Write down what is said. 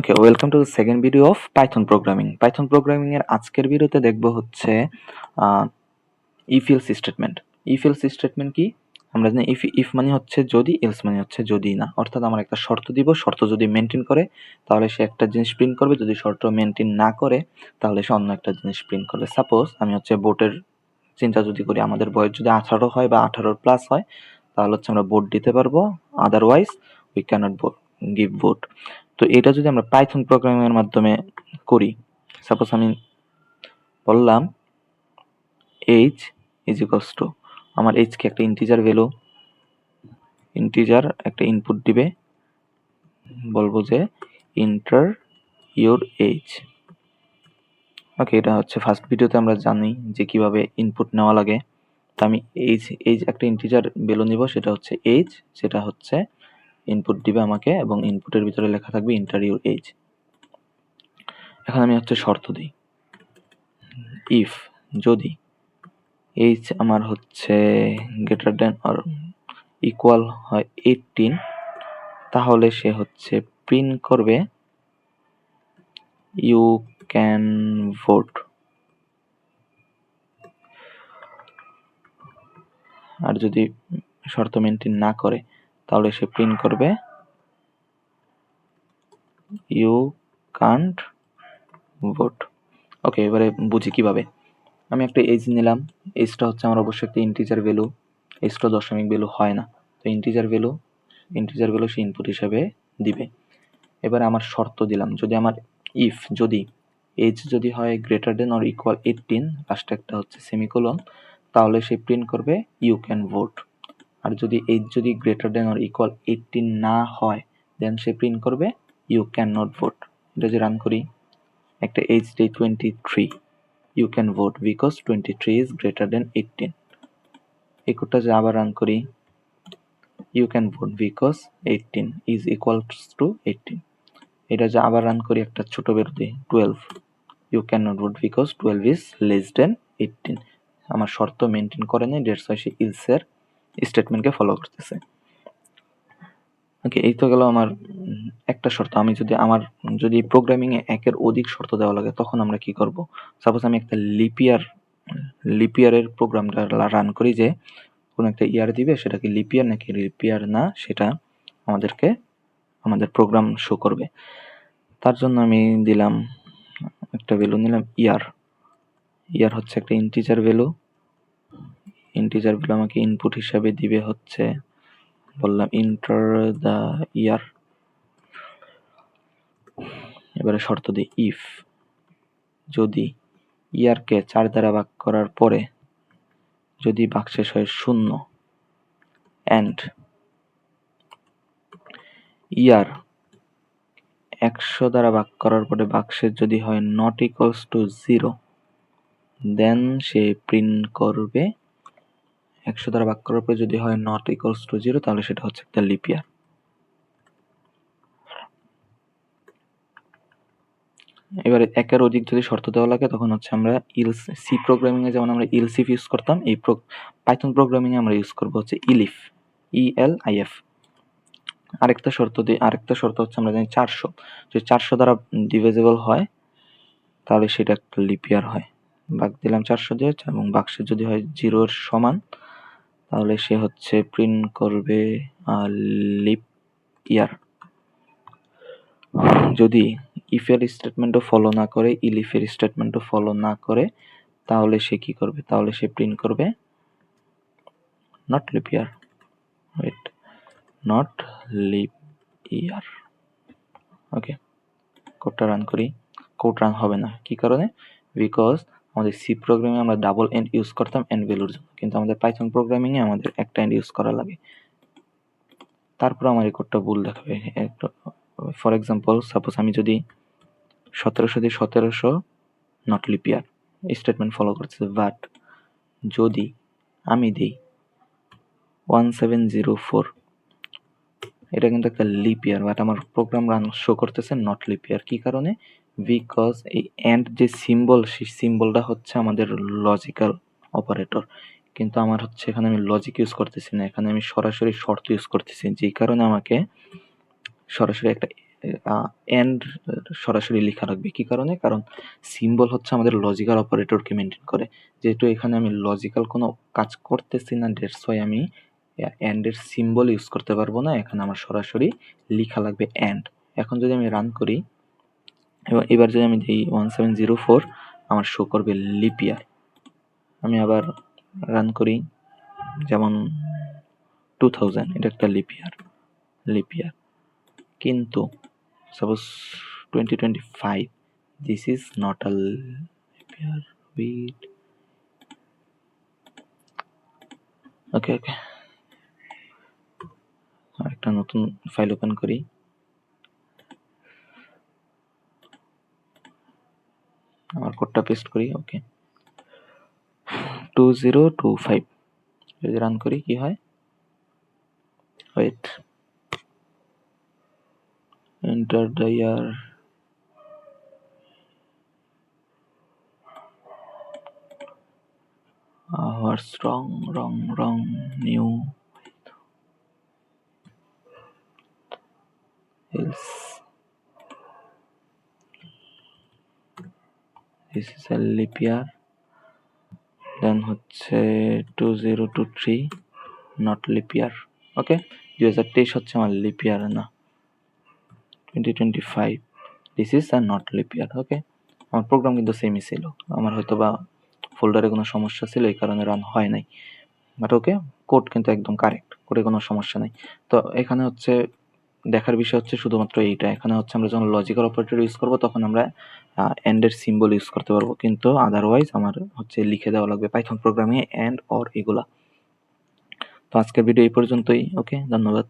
Okay, welcome to the second video of Python programming. Python programming এর আজকের ভিডিওতে দেখব হচ্ছে if else statement. If else statement কি? আমরা জানি ইফ মানে হচ্ছে যদি, এলস মানে হচ্ছে যদি না। অর্থাৎ আমার একটা শর্ত দিব, শর্ত যদি মেনটেন করে তাহলে সে একটা জিনিস প্রিন্ট করবে, যদি শর্ত মেনটেন না করে তাহলে সে অন্য একটা জিনিস প্রিন্ট করবে। সাপোজ আমি হচ্ছে বোটের চিন্তা যদি করি, আমাদের বয়স যদি 18 হয় বা 18 প্লাস হয় তাহলে হচ্ছে আমরা ভোট দিতে পারবো, otherwise we cannot give vote. তো এটা যদি আমরা পাইথন প্রোগ্রামিং এর মাধ্যমে করি, সাপোজ আমি বললাম এইজ ইজ ইকুয়ালস টু, আমার এইজ কে একটা ইন্টিজার ভ্যালু, ইন্টিজার একটা ইনপুট দিবে, বলবো যে এন্টার ইওর এইজ। ওকে, এটা হচ্ছে ফার্স্ট ভিডিওতে আমরা জানি যে কিভাবে ইনপুট নেওয়া লাগে। তো আমি এইজ একটা ইন্টিজার ভ্যালু নিব, সেটা হচ্ছে এইজ, সেটা হচ্ছে ইনপুট দিবে আমাকে এবং ইনপুটের ভিতরে লেখা থাকবে এন্টার ইওর এইজ। এখন আমি হচ্ছে শর্ত দিই, ইফ যদি এইজ আমার হচ্ছে গ্রেটার দেন অর ইকুয়াল হয় 18, তাহলে সে হচ্ছে প্রিন্ট করবে ইউ ক্যান ভোট। আর যদি শর্ত মেনটেন না করে তাহলে সে প্রিন্ট করবে ইউ কান্ট ভোট। ওকে, এবারে বুঝি কিভাবে। আমি একটা এজ নিলাম, এজটা হচ্ছে আমার অবশ্যই একটা ইন্টিজার ভ্যালু, এজটা দশমিক ভ্যালু হয় না, তো ইন্টিজার ভ্যালু সে ইনপুট হিসাবে দিবে। এবারে আমার শর্ত দিলাম, যদি আমার ইফ যদি এজ যদি হয় গ্রেটার দেন অর ইকুয়াল 18, লাস্টে একটা হচ্ছে সেমিকোলন, তাহলে সে প্রিন্ট করবে ইউ ক্যান ভোট। আর যদি এজ যদি গ্রেটার দেন অর ইকুয়াল 18 না হয় দেন সে প্রিন্ট করবে ইউ ক্যান নট ভোট। এটা যে রান করি, একটা এজ ডে 23, you can vote because 23 is greater than 18। এই কোডটা যে আবার রান করি, you can vote because 18 is equals to 18। এটা যে আবার রান করি, একটা ছোট বেরো দিই 12, you can not vote because 12 is less than 18। আমার শর্ত মেনটেন করে নেই, দ্যাটস ওয়াই সে ইলসের স্টেটমেন্টকে ফলো করতেছে। ওকে, এই তো গেল আমার একটা শর্ত। আমি যদি প্রোগ্রামিং এ একের অধিক শর্ত দেওয়া লাগে তখন আমরা কি করব? সাপোজ আমি একটা লিপিয়ারের প্রোগ্রামটা রান করি, যে কোন একটা ইয়ার দিবে, সেটা কি লিপিয়ার নাকি লিপিয়ার না সেটা আমাদেরকে আমাদের প্রোগ্রাম শো করবে। তার জন্য আমি দিলাম একটা ভ্যালু নিলাম ইয়ার হচ্ছে একটা ইন্টিজার ভ্যালু আমাকে ইনপুট হিসাবে দিবে হচ্ছে, বললাম এন্টার দ্য ইয়ার। এবারে শর্ত দিই, ইফ যদি ইয়ারকে 4 দ্বারা ভাগ করার পরে যদি ভাগশেষ হয় 0 এন্ড ইয়ার 100 দ্বারা ভাগ করার পরে ভাগশেষ যদি হয় নট ইকুয়ালস টু 0, দেন সে প্রিন্ট করবে 100 দ্বারা ভাগ করার পরে যদি হয় নট ইকুয়ালস টু 0, তাহলে সেটা হচ্ছে একটা লিপ ইয়ার। এবারে একের অধিক যদি শর্ত দেওয়া লাগে তখন হচ্ছে আমরা সি প্রোগ্রামিং এ যেমন আমরা ইলস ইফ ইউজ করতাম, এই পাইথন প্রোগ্রামিং এ আমরা ইউজ করব হচ্ছে ইলিফ, ELIF। আরেকটা শর্ত হচ্ছে আমরা জানি 400, যদি 400 দ্বারা ডিভিজিবল হয় তাহলে সেটা একটা লিপ ইয়ার হয়। ভাগ দিলাম 400 দিয়ে, এবং বাক্সে যদি হয় 0 এর সমান তাহলে সে হচ্ছে প্রিন্ট করবে লিপ ইয়ার। যদি ইফের স্টেটমেন্টও ফলো না করে, ইলিফের স্টেটমেন্টও ফলো না করে, তাহলে সে কি করবে? তাহলে সে প্রিন্ট করবে not leap year, not leap year. Okay, কোডটা রান করি, কোড রান হবে না, কি কারণে? বিকজ আমাদের সি প্রোগ্রামে আমরা ডাবল এন্ড ইউজ করতাম এন্ড ভ্যালুর জন্য, কিন্তু আমাদের পাইথন প্রোগ্রামিং এ আমাদের একটা এন্ড ইউজ করা লাগে। তারপর আমার এই কোডটা ভুল দেখাবে। ফর এক্সাম্পল, সাপোজ আমি যদি 1700 দিই, 1700 not leap year statement follow করতেছে, বাট যদি আমি দিই 1704, এটা কিন্তু একটা লিপ ইয়ার, বাট আমার প্রোগ্রাম রান শো করতেছে নট লিপ ইয়ার। কি কারণে? বিকজ এই এন্ড যে সিম্বল, সেই সিম্বলটা হচ্ছে আমাদের লজিক্যাল অপারেটর, কিন্তু আমার হচ্ছে এখানে আমি লজিক ইউজ করতেছি না, এখানে আমি সরাসরি শর্ত ইউজ করতেছি, যেই কারণে আমাকে সরাসরি একটা এন্ড সরাসরি লেখা লাগবে। কি কারণে? কারণ সিম্বল হচ্ছে আমাদের লজিক্যাল অপারেটরকে মেনটেন করে। যেহেতু এখানে আমি লজিক্যাল কোনো কাজ করতেছি না, দ্যাটস ওয়াই আমি এন্ড এর সিম্বল ইউজ করতে পারবো না। এখানে আমার সরাসরি লেখা লাগবে এন্ড। এখন যদি আমি রান করি, এবার যদি আমি দিই 1704, আমার শো করবে লিপ ইয়ার। আমি আবার রান করি, যেমন 2000, এটা একটা লিপ ইয়ার। কিন্তু suppose 2025, this is not a leap year. Wait. ওকে, একটা নতুন ফাইল ওপেন করি। আমার কোডটা পেস্ট করি। ওকে, 2025 যদি রান করি কি হয়? Wait, enter the year. What's wrong? New else. This is a leap year. Then হচ্ছে 2023, not leap year. ওকে, 2023 হচ্ছে আমার লিপ ইয়ার না, 2025, this is a not leap year. Okay, আমার প্রোগ্রাম কিন্তু সেমই ছিল। আমার হয়তো বা ফোল্ডারে কোনো সমস্যা ছিল, এই কারণে রান হয় নাই। বাট ওকে, কোড কিন্তু একদম কারেক্ট, কোডে কোনো সমস্যা নেই। তো এখানে হচ্ছে দেখার বিষয় হচ্ছে শুধুমাত্র এইটা। এখানে হচ্ছে আমরা যখন লজিক্যাল অপারেটর ইউজ করব তখন আমরা এন্ড এর সিম্বল ইউজ করতে পারবো, কিন্তু আদারওয়াইজ আমার হচ্ছে লিখে দেওয়া লাগবে পাইথন প্রোগ্রামে এন্ড অর এগুলা। তো আজকের ভিডিও এই পর্যন্তই। ওকে, ধন্যবাদ।